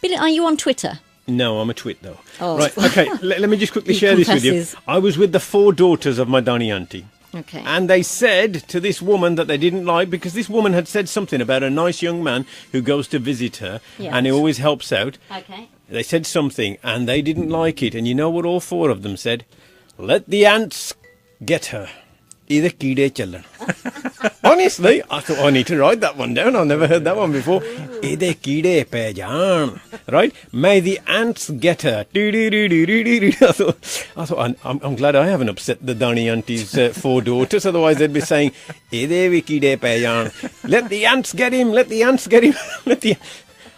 Billy, are you on Twitter? No, I'm a twit though. Oh. Right, okay, let me just quickly share this with you. I was with the 4 daughters of my Donny auntie. Okay. And they said to this woman that they didn't like, because this woman had said something about a nice young man who goes to visit her, and he always helps out. Okay. They said something, and they didn't like it. And you know what all 4 of them said? Let the ants get her. Honestly, I thought, I need to write that one down. I've never heard that one before. Right? May the ants get her. I thought, I'm glad I haven't upset the Donny auntie's 4 daughters. Otherwise, they'd be saying, let the ants get him. Let the ants get him.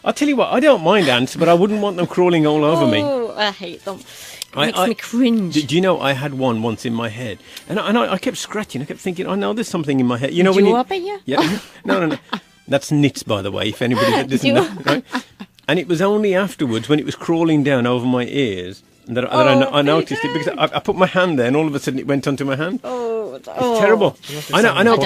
I'll tell you what, I don't mind ants, but I wouldn't want them crawling all over me. Oh, I hate them. It makes me cringe. Do you know, I had one once in my head, and I kept scratching. I kept thinking, I know there's something in my head. You know, Yeah. No. That's nits, by the way, if anybody that doesn't know. Right? And it was only afterwards, when it was crawling down over my ears, that I noticed it, because I put my hand there, and all of a sudden it went onto my hand. It's terrible. I know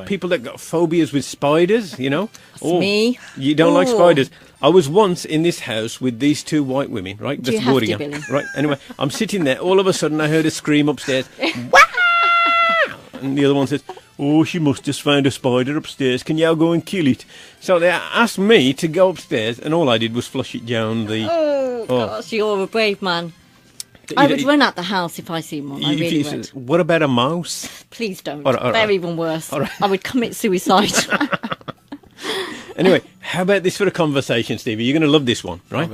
people that got phobias with spiders, you know. Me. You don't like spiders. I was once in this house with these 2 white women, right? Do you have to, Billy? Right, anyway, I'm sitting there, all of a sudden I heard a scream upstairs. And the other one says, oh, she must just found a spider upstairs. Can you go and kill it? So they asked me to go upstairs, and all I did was flush it down the... Oh, gosh, you're a brave man. I would run out the house if I see one. I really would. What about a mouse? Please don't. All right. They're even worse. I would commit suicide. Anyway, how about this for a conversation, Stevie? You're going to love this one, right?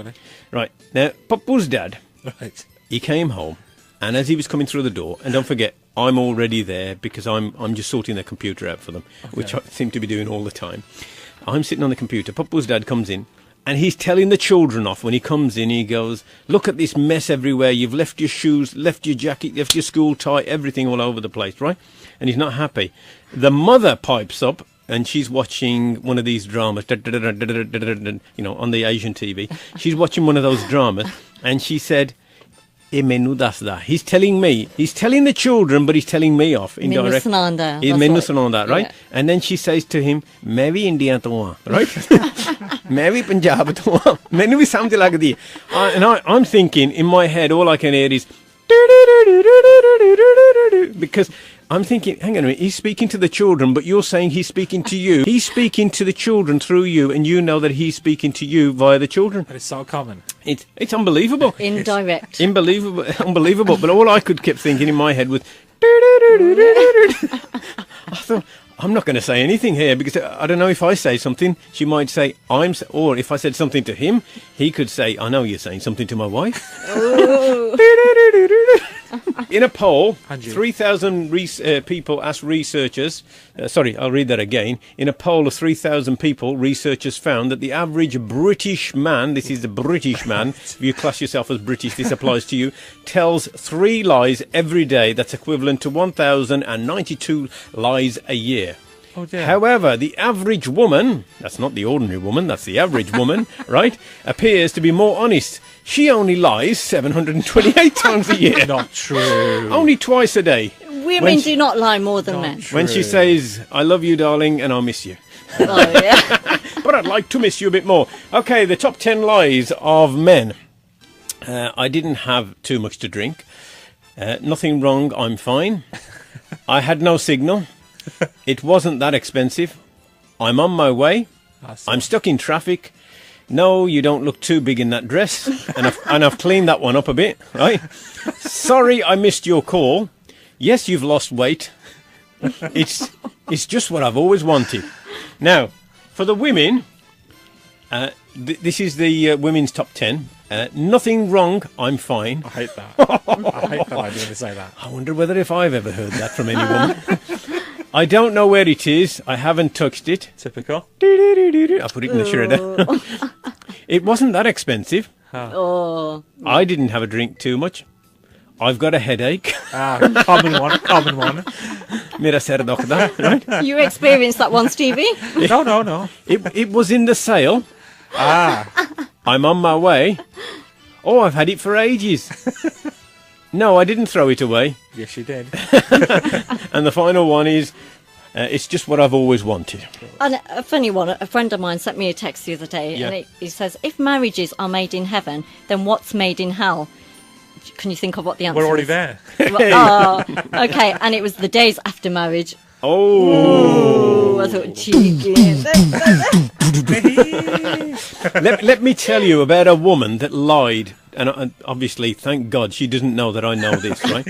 Right. Now, Papu's dad, he came home, and as he was coming through the door, and don't forget, I'm already there because I'm just sorting their computer out for them, which I seem to be doing all the time. I'm sitting on the computer. Papu's dad comes in, and he's telling the children off. When he comes in, he goes, look at this mess everywhere. You've left your shoes, left your jacket, left your school tie, everything all over the place, right? And he's not happy. The mother pipes up, and she's watching one of these dramas, you know, on the Asian TV. She's watching one of those dramas, and she said, he's telling the children, but he's telling me off indirectly. Right? Yeah. And then she says to him, Mary India toa, right? Mary Punjab toa. Menu is something like that. And I'm thinking, in my head, all I can hear is, because I'm thinking, hang on a minute, he's speaking to the children, but you're saying he's speaking to you. He's speaking to the children through you, and you know that he's speaking to you via the children. But it's so common. It's unbelievable. Indirect. Unbelievable. But all I kept thinking in my head was, I thought, I'm not going to say anything here, because I don't know, if I say something, she might say, or if I said something to him, he could say, I know you're saying something to my wife. In a poll, 3,000 people asked researchers, I'll read that again. In a poll of 3,000 people, researchers found that the average British man, this is the British man, if you class yourself as British, this applies to you, tells 3 lies every day. That's equivalent to 1,092 lies a year. Oh dear. However, the average woman, that's not the ordinary woman, that's the average woman, right, appears to be more honest. She only lies 728 times a year. Not true. Only twice a day. Women do not lie more than men. When she says, I love you, darling, and I'll miss you. Oh, yeah. But I'd like to miss you a bit more. Okay, the top 10 lies of men. I didn't have too much to drink. Nothing wrong, I'm fine. I had no signal. It wasn't that expensive. I'm on my way. I'm stuck in traffic. No, you don't look too big in that dress. And I've cleaned that one up a bit, right? Sorry, I missed your call. Yes, you've lost weight. It's just what I've always wanted. Now, for the women, this is the women's top 10. Nothing wrong, I'm fine. I hate that. I hate that idea to say that. I wonder whether if I've ever heard that from any woman. I don't know where it is. I haven't touched it. Typical. I put it in the shredder. It wasn't that expensive. Oh. I didn't have a drink too much. I've got a headache. Common one. Mera ser doctor, right? You experienced that one, Stevie? No. It was in the sale. I'm on my way. Oh, I've had it for ages. No, I didn't throw it away. Yes, you did. And the final one is, It's just what I've always wanted. And a funny one, a friend of mine sent me a text the other day, Yeah. and he says, if marriages are made in heaven, then what's made in hell? Can you think of what the answer We're already is? there. Oh, okay. And it was the days after marriage. Oh, I thought, cheeky. let me tell you about a woman that lied, and obviously, thank God, she doesn't know that I know this, right?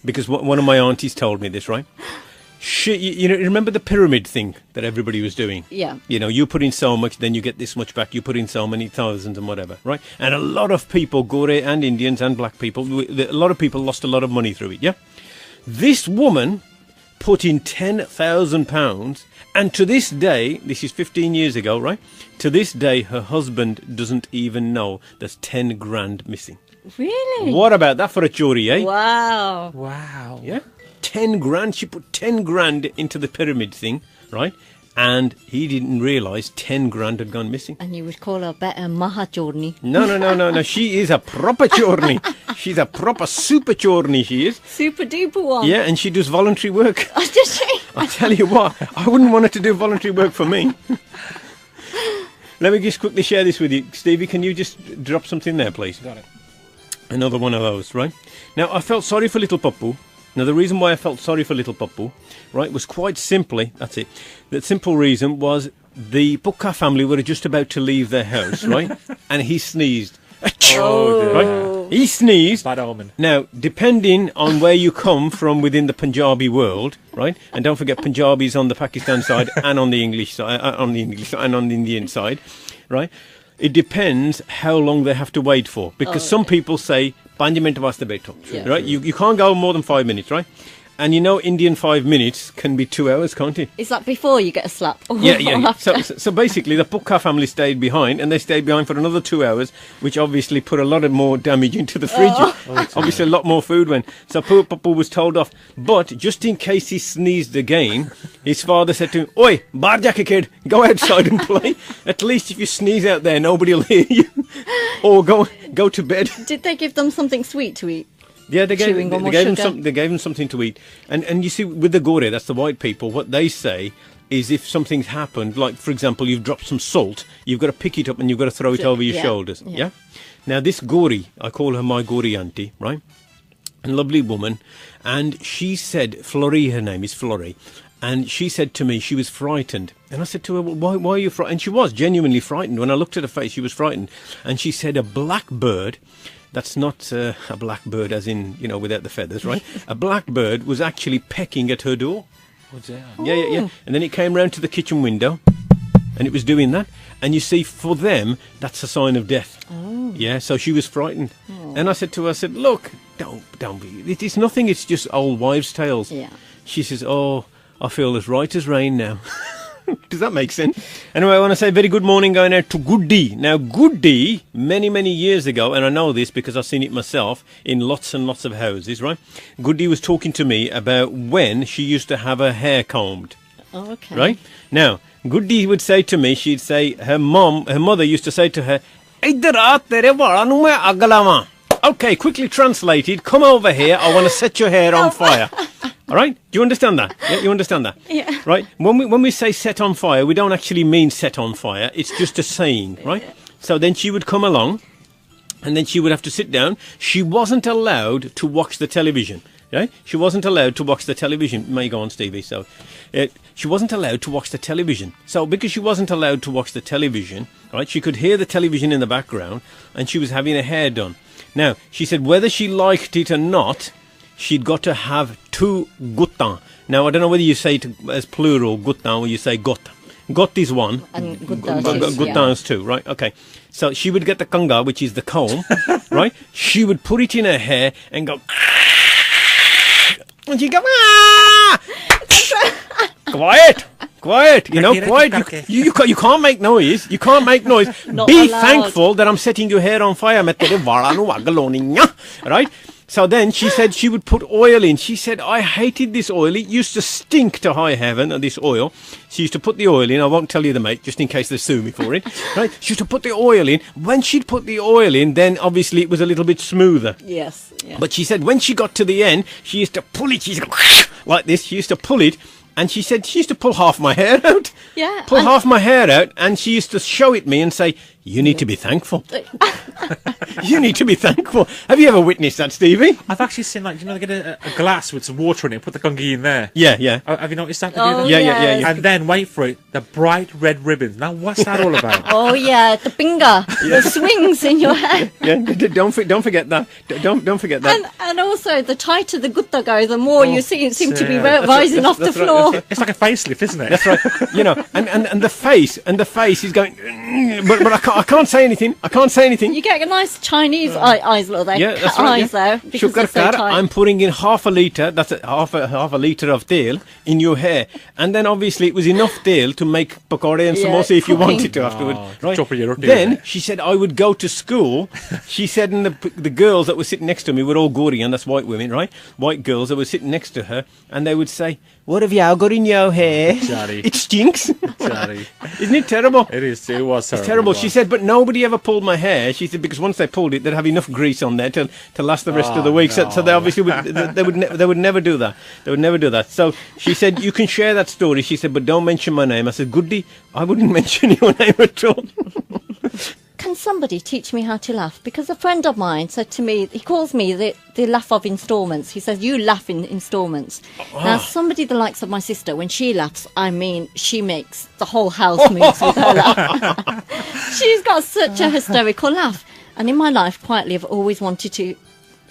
Because one of my aunties told me this, right? You remember the pyramid thing that everybody was doing? Yeah. You know, you put in so much, then you get this much back. You put in so many thousands and whatever, right? And a lot of people, Gore and Indians and black people, a lot of people lost a lot of money through it, yeah? This woman put in £10,000, and to this day, this is 15 years ago, right? To this day, her husband doesn't even know there's 10 grand missing. Really? What about that for a chori, eh? Wow. Wow. Yeah? 10 grand. She put 10 grand into the pyramid thing, right? And he didn't realise 10 grand had gone missing. And you would call her better Mahachorni. No. She is a proper chorney. She's a proper super chorney, she is. Super duper one. Yeah, and she does voluntary work. Oh, does she? I tell you what, I wouldn't want her to do voluntary work for me. Let me just quickly share this with you. Stevie, can you just drop something there, please? Got it. Another one of those, right? Now, I felt sorry for little Papu. Now, the reason why I felt sorry for little Papu, right, was quite simply, that's it, the simple reason was the Bukka family were just about to leave their house, right? And he sneezed. Oh, dear. Right? He sneezed. Bad omen. Now, depending on where you come from within the Punjabi world, right? And don't forget Punjabis on the Pakistan side and on the English side, and on the Indian side, right? It depends how long they have to wait for, because some people say 5 minutes vaste baitho, right? You can't go more than 5 minutes, right? And you know, Indian 5 minutes can be 2 hours, can't it? Is that before you get a slap? Or Yeah. after? So basically, the Pukka family stayed behind, and they stayed behind for another 2 hours, which obviously put a lot of more damage into the fridge. Obviously, a lot more food went. So poor Papu was told off. But just in case he sneezed again, his father said to him, "Oi, bar jaake kid, go outside and play. At least if you sneeze out there, nobody will hear you. Or go to bed." Did they give them something sweet to eat? Yeah, they gave Chewing gum or him sugar? they gave him something to eat. And you see, with the Gore, that's the white people, what they say is if something's happened, like, for example, you've dropped some salt, you've got to pick it up and you've got to throw it over your shoulders. Yeah? Now, this Gore, I call her my Gore auntie, right? A lovely woman. And she said, Florrie, her name is Florrie. And she said to me she was frightened. And I said to her, well, why are you frightened? And she was genuinely frightened. When I looked at her face, she was frightened. And she said a blackbird... That's not a blackbird as in, you know, without the feathers, right? A blackbird was actually pecking at her door. What's that? Yeah. And then it came round to the kitchen window and it was doing that. And you see, for them, that's a sign of death. Oh. Yeah, so she was frightened. Oh. And I said to her, look, don't be, it's nothing, it's just old wives' tales. Yeah. She says, oh, I feel as right as rain now. Does that make sense? Anyway, I want to say very good morning going out to Goody. Now, Goody, many, many years ago, and I know this because I've seen it myself in lots and lots of houses, right? Goody was talking to me about when she used to have her hair combed. Oh, okay. Right? Now, Goody would say to me, she'd say, her mother used to say to her, "Idhar aa tere valan nu main ag lawan." Okay, quickly translated, come over here, I want to set your hair on fire. All right? Do you understand that? Yeah, you understand that? Yeah. Right? When we say set on fire, we don't actually mean set on fire. It's just a saying, right? So then she would come along, and then she would have to sit down. She wasn't allowed to watch the television, right? She wasn't allowed to watch the television. May go on, Stevie. So she wasn't allowed to watch the television. So because she wasn't allowed to watch the television, right, she could hear the television in the background, and she was having her hair done. Now, she said whether she liked it or not, she'd got to have 2 gutta. Now, I don't know whether you say it as plural, gutta, or you say got. Got is one. And gutta is 2, right? Okay. So she would get the kanga, which is the comb, right? She would put it in her hair and go... And she'd go... Quiet, you know, quiet. You can't make noise. You can't make noise. Be thankful that I'm setting your hair on fire. Right? So then she said she would put oil in. She said, I hated this oil. It used to stink to high heaven, this oil. She used to put the oil in. I won't tell you the mate, just in case they sue me for it. Right? She used to put the oil in. When she'd put the oil in, then obviously it was a little bit smoother. Yes. Yeah. But she said when she got to the end, she used to pull it. She's like this. She used to pull it. And she said she used to pull half my hair out. Yeah. Pull half my hair out, and she used to show it me and say, "You need to be thankful. You need to be thankful." Have you ever witnessed that, Stevie? I've actually seen, like, you know, they get a glass with some water in it, put the gungi in there. Yeah, yeah. Have you noticed that? Oh, Yeah. And then, wait for it, the bright red ribbons. Now, what's that all about? Oh yeah, the binga, the swings in your hair. Yeah, don't forget that. Don't forget that. And also, the tighter the gutta go, the more you seem to be yeah. rising off the that's right, floor. It's like a facelift, isn't it? That's right. You know, and the face is going. But I can't say anything. I can't say anything. You get a nice Chinese eyes, look there. Yeah, that's cat right. eyes there, because they're so tight. I'm putting in half a litre. That's half a litre of tail in your hair, and then obviously it was enough tail to make pakora and samosa if you cooking. wanted to afterwards. Right? chop your roti, Then isn't it? she said I would go to school. She said, and the girls that were sitting next to me were all Gori, and that's white women, right? White girls that were sitting next to her, and they would say, "What have you got in your hair? Daddy. It stinks." Daddy. Isn't it terrible? It is. It was terrible. It's terrible. She said, but nobody ever pulled my hair. She said, because once they pulled it, they'd have enough grease on there to last the rest of the week. So they obviously they would never do that. They would never do that. So she said, you can share that story. She said, but don't mention my name. I said, goody, I wouldn't mention your name at all. Can somebody teach me how to laugh? Because a friend of mine said to me, he calls me the laugh of instalments. He says, you laugh in instalments. Now, somebody the likes of my sister, when she laughs, I mean, she makes the whole house move with her laugh. She's got such a hysterical laugh. And in my life, quietly, I've always wanted to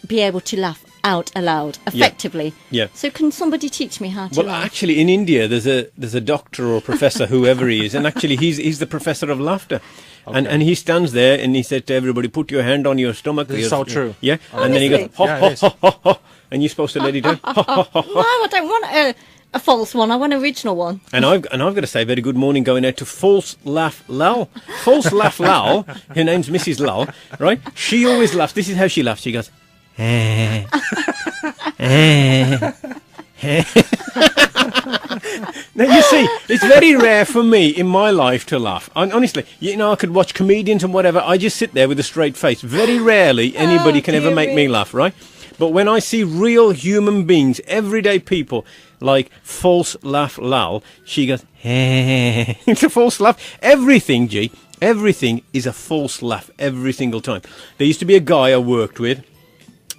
be able to laugh out aloud, effectively. Yeah. So can somebody teach me how to Well, laugh? actually, in India, there's a doctor or professor, whoever he is, and actually he's the professor of laughter. Okay. And he stands there and he said to everybody, put your hand on your stomach. This is so true. Yeah. And then he goes, ho, Yeah, ho, it is. ho, ho, ho. And you're supposed to let it go. Ho, ho, ho, ho. No, I don't want a false one. I want an original one. And I've got to say, very good morning going out to False Laugh Lal. False Laugh Lal, her name's Mrs. Lal, right? She always laughs. This is how she laughs. She goes, eh, eh, eh. Now, you see, it's very rare for me in my life to laugh. Honestly, you know, I could watch comedians and whatever. I just sit there with a straight face. Very rarely anybody can ever make me laugh, right? But when I see real human beings, everyday people, like False Laugh Lal, she goes, eh. It's a false laugh. Everything, G, everything is a false laugh every single time. There used to be a guy I worked with.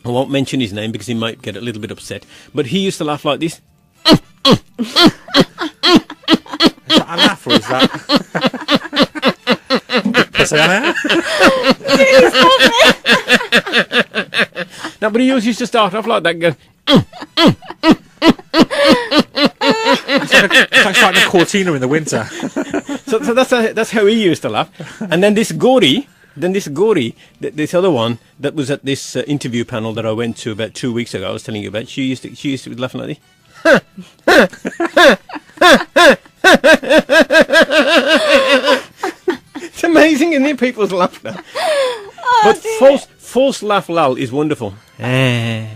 I won't mention his name because he might get a little bit upset. But he used to laugh like this. Is that a laugh or is that? No, but he always used to start off like that and go, It's like starting a cortina in the winter. so that's how he used to laugh. And then this Gori, this other one that was at this interview panel that I went to about 2 weeks ago, I was telling you about, she used to be laughing like this. It's amazing, isn't it, people's laughter? But false laugh lal is wonderful. Well,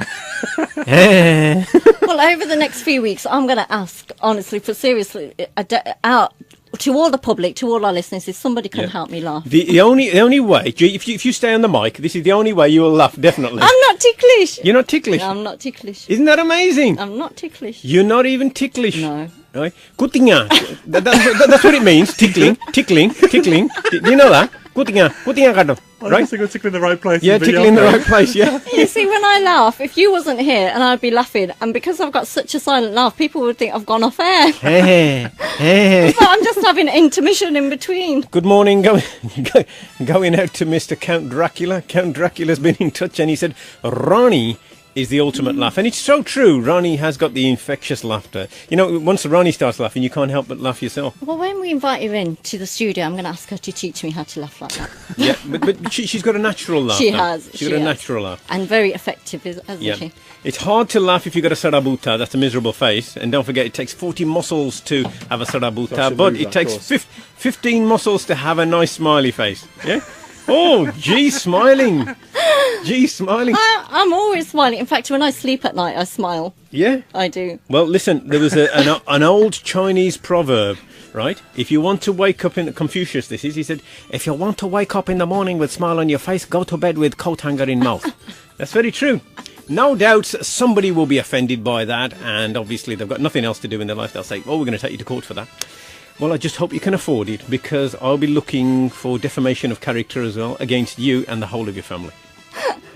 over the next few weeks, I'm going to ask, honestly, out to all the public, to all our listeners, if somebody can help me laugh. The only way, if you stay on the mic, this is the only way you will laugh, definitely. I'm not ticklish. You're not ticklish? No, I'm not ticklish. Isn't that amazing? I'm not ticklish. You're not even ticklish. No. Right? Kutinga. That's what it means. Tickling. Do you know that? Kutinga kado. Right? Tickle in the right place. Yeah, tickling in the right place, yeah. You see, when I laugh, if you wasn't here and I'd be laughing, and because I've got such a silent laugh, people would think I've gone off air. But I'm just having an intermission in between. Good morning, going out to Mr. Count Dracula. Count Dracula's been in touch and he said, Ronnie is the ultimate laugh. And it's so true. Ronnie has got the infectious laughter. You know, once Ronnie starts laughing, you can't help but laugh yourself. Well, when we invite her in to the studio, I'm going to ask her to teach me how to laugh like that. Yeah, but she's got a natural laugh. She has. She's got a natural laugh. And very effective, hasn't she? It's hard to laugh if you've got a sarabuta. That's a miserable face. And don't forget, it takes 40 muscles to have a sarabuta, but it takes 15 muscles to have a nice smiley face. Yeah? Oh, gee, smiling. I'm always smiling. In fact, when I sleep at night, I smile. Yeah? I do. Well, listen, there was an old Chinese proverb, right? If you want to wake up in Confucius, he said, if you want to wake up in the morning with smile on your face, go to bed with coat hanger in mouth. That's very true. No doubt somebody will be offended by that, and obviously they've got nothing else to do in their life. They'll say, "Oh, we're going to take you to court for that." Well, I just hope you can afford it, because I'll be looking for defamation of character as well against you and the whole of your family.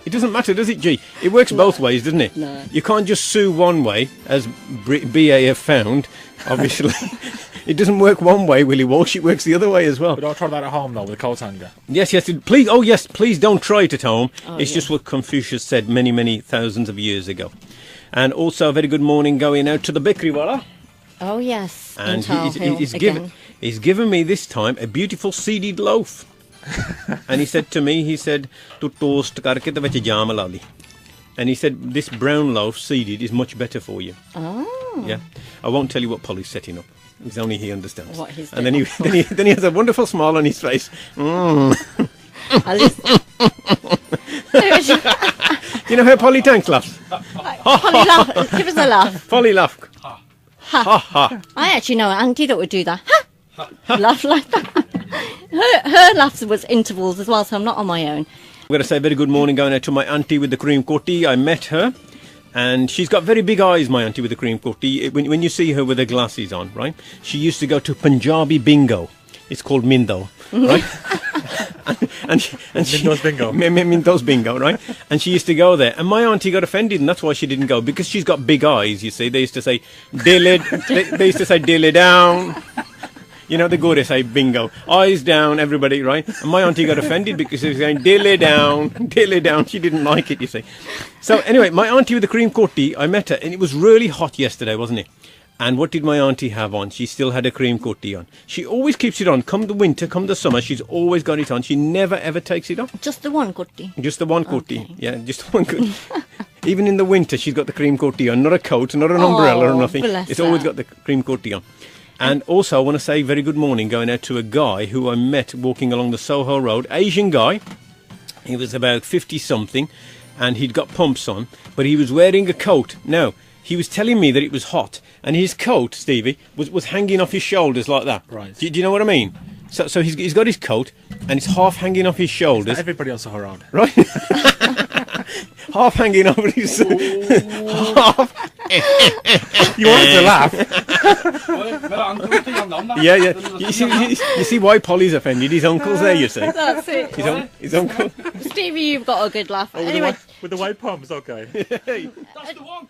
It doesn't matter, does it, G? It works both ways, doesn't it? No. You can't just sue one way, as BA have found, obviously. It doesn't work one way, Willie Walsh, it works the other way as well. But don't try that at home, though, with a coat hanger. Yes, please, oh yes, please don't try it at home. It's yeah. just what Confucius said many, many thousands of years ago. And also a very good morning going out to the bakery-walla. Oh, yes. And he's given me this time a beautiful seeded loaf. And he said to me, "Tu toast karke te vich jam la li." And he said, "This brown loaf seeded is much better for you." Oh. Yeah. I won't tell you what Polly's setting up. It's only he understands. What he's and then doing. then he has a wonderful smile on his face. At least... Do you know how Polly Tanks laughs? Polly, laugh. Give us a laugh. Polly laugh. Ha. Ha ha. I actually know an auntie that would do that. Ha! Laugh like that. Her laughs was intervals as well, so I'm not on my own. I'm going to say very good morning going out to my auntie with the cream coatie. I met her, and she's got very big eyes, my auntie with the cream coatie. When you see her with her glasses on, right? She used to go to Punjabi bingo. It's called Mindo, right? Mindo's bingo. Mindo's bingo, right? And she used to go there. And my auntie got offended, and that's why she didn't go, because she's got big eyes, you see. They used to say, dilly, they used to say, dilly down. You know, they go to say bingo. Eyes down, everybody, right? And my auntie got offended because she was saying, dilly down, dilly down. She didn't like it, you see. So anyway, my auntie with the cream coatie, I met her, and it was really hot yesterday, wasn't it? And what did my auntie have on? She still had a cream coatie on. She always keeps it on. Come the winter, come the summer, she's always got it on. She never, ever takes it off. Just the one coatie? Just the one coatie. Okay. Yeah, just one coatie. Even in the winter, she's got the cream coatie on. Not a coat, not an umbrella or nothing. It's always got the cream coatie on. And also, I want to say very good morning going out to a guy who I met walking along the Soho Road. Asian guy. He was about 50-something, and he'd got pumps on, but he was wearing a coat. Now, he was telling me that it was hot, and his coat, Stevie, was hanging off his shoulders like that. Right. Do you know what I mean? So he's got his coat, and it's half hanging off his shoulders. Everybody else are around. Right? Half hanging over his... half... You wanted to laugh. Yeah. You see why Polly's offended? His uncle's there, you see. That's it. His uncle. Stevie, you've got a good laugh. Oh, Anyway. with the white palms, okay. That's the one.